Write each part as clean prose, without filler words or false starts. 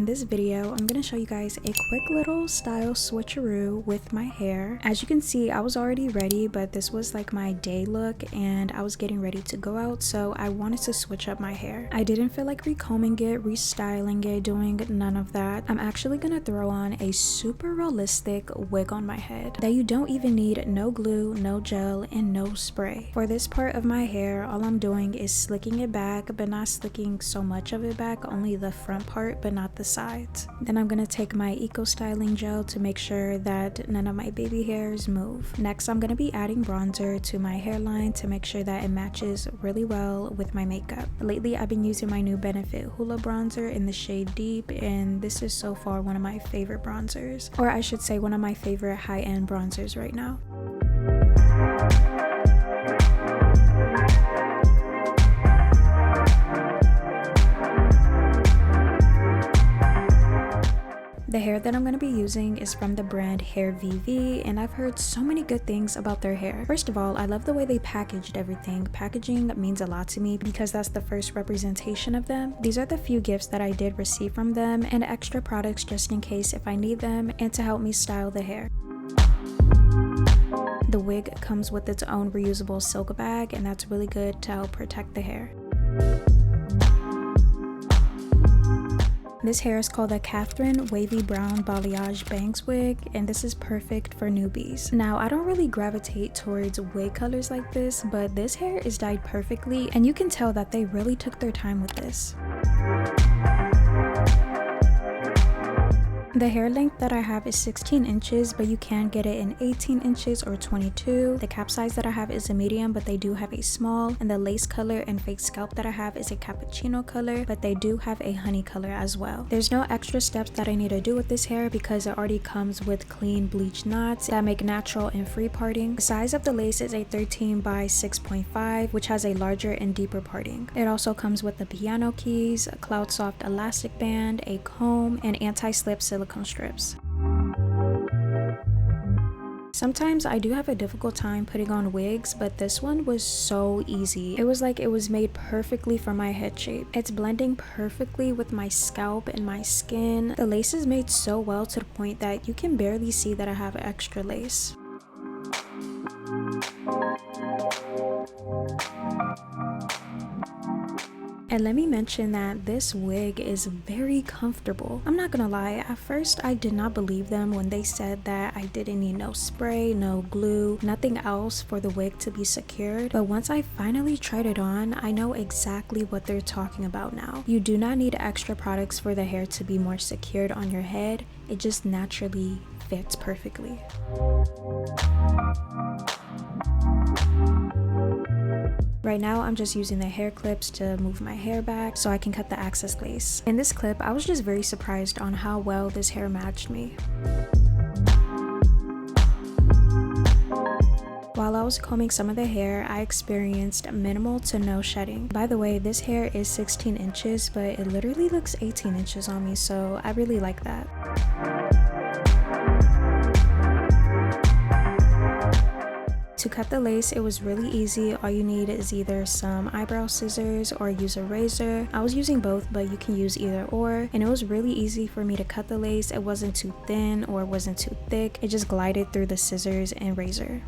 in this video, I'm going to show you guys a quick little style switcheroo with my hair. As you can see, I was already ready, but this was like my day look and I was getting ready to go out, so I wanted to switch up my hair. I didn't feel like recombing it, restyling it, doing none of that. I'm actually going to throw on a super realistic wig on my head that you don't even need no glue, no gel, and no spray. For this part of my hair, all I'm doing is slicking it back, but not slicking so much of it back, only the front part but not the sides. Then I'm gonna take my eco styling gel to make sure that none of my baby hairs move. Next, I'm gonna be adding bronzer to my hairline to make sure that it matches really well with my makeup. Lately, I've been using my new Benefit Hoola bronzer in the shade Deep, and this is so far one of my favorite bronzers, or I should say one of my favorite high-end bronzers right now. The hair that I'm going to be using is from the brand HairVivi, and I've heard so many good things about their hair. First of all, I love the way they packaged everything. Packaging means a lot to me because that's the first representation of them. These are the few gifts that I did receive from them, and extra products just in case if I need them and to help me style the hair. The wig comes with its own reusable silk bag, and that's really good to help protect the hair. This hair is called the Catherine Wavy Brown Balayage Bangs wig, and this is perfect for newbies. Now, I don't really gravitate towards wig colors like this, but this hair is dyed perfectly, and you can tell that they really took their time with this. The hair length that I have is 16 inches, but you can get it in 18 inches or 22. The cap size that I have is a medium, but they do have a small. And the lace color and fake scalp that I have is a cappuccino color, but they do have a honey color as well. There's no extra steps that I need to do with this hair because it already comes with clean bleach knots that make natural and free parting. The size of the lace is a 13 by 6.5, which has a larger and deeper parting. It also comes with the piano keys, a cloud soft elastic band, a comb, and anti-slip silicone strips. Sometimes I do have a difficult time putting on wigs, but this one was so easy. It was like it was made perfectly for my head shape. It's blending perfectly with my scalp and my skin. The lace is made so well to the point that you can barely see that I have extra lace. And let me mention that this wig is very comfortable. I'm not gonna lie, at first I did not believe them when they said that I didn't need no spray, no glue, nothing else for the wig to be secured. But once I finally tried it on, I know exactly what they're talking about now. You do not need extra products for the hair to be more secured on your head. It just naturally fits perfectly. Right now, I'm just using the hair clips to move my hair back so I can cut the excess lace. In this clip, I was just very surprised on how well this hair matched me. While I was combing some of the hair, I experienced minimal to no shedding. By the way, this hair is 16 inches, but it literally looks 18 inches on me, so I really like that. To cut the lace, it was really easy. All you need is either some eyebrow scissors or use a razor. I was using both, but you can use either or. And it was really easy for me to cut the lace. It wasn't too thin or it wasn't too thick. It just glided through the scissors and razor.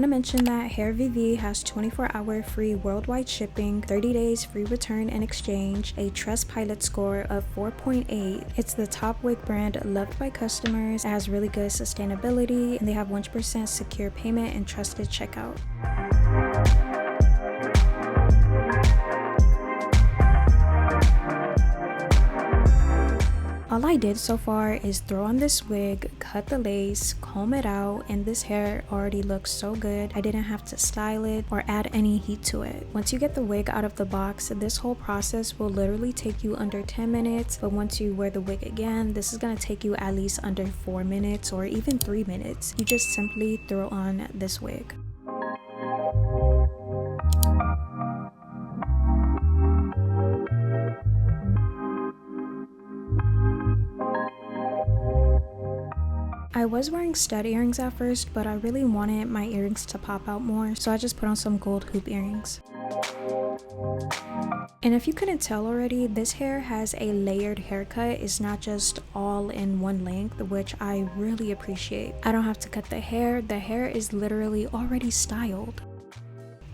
Mention that HairVivi has 24-hour free worldwide shipping, 30 days free return and exchange, a Trustpilot score of 4.8. It's the top wig brand loved by customers. It has really good sustainability, and they have 1% secure payment and trusted checkout. All I did so far is throw on this wig, cut the lace, comb it out, and this hair already looks so good. I didn't have to style it or add any heat to it. Once you get the wig out of the box, this whole process will literally take you under 10 minutes, but once you wear the wig again, this is gonna take you at least under 4 minutes or even 3 minutes. You just simply throw on this wig. I was wearing stud earrings at first, but I really wanted my earrings to pop out more, so I just put on some gold hoop earrings. And if you couldn't tell already, this hair has a layered haircut. It's not just all in one length, which I really appreciate. I don't have to cut the hair is literally already styled.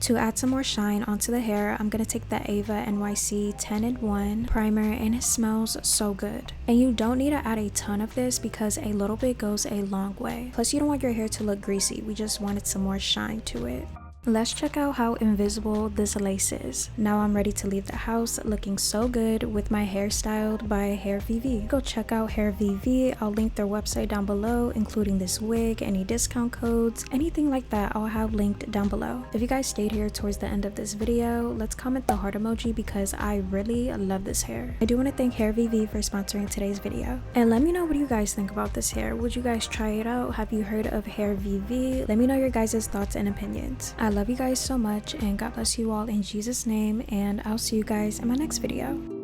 To add some more shine onto the hair, I'm gonna take the Ava NYC 10-in-1 primer, and it smells so good. And you don't need to add a ton of this because a little bit goes a long way. Plus you don't want your hair to look greasy, we just wanted some more shine to it. Let's check out how invisible this lace is. Now I'm ready to leave the house looking so good with my hair styled by HairVivi. Go check out HairVivi. I'll link their website down below, including this wig, any discount codes, anything like that I'll have linked down below. If you guys stayed here towards the end of this video, let's comment the heart emoji because I really love this hair. I do want to thank HairVivi for sponsoring today's video. And let me know what you guys think about this hair. Would you guys try it out? Have you heard of HairVivi? Let me know your guys' thoughts and opinions. I love you guys so much, and God bless you all in Jesus' name, and I'll see you guys in my next video.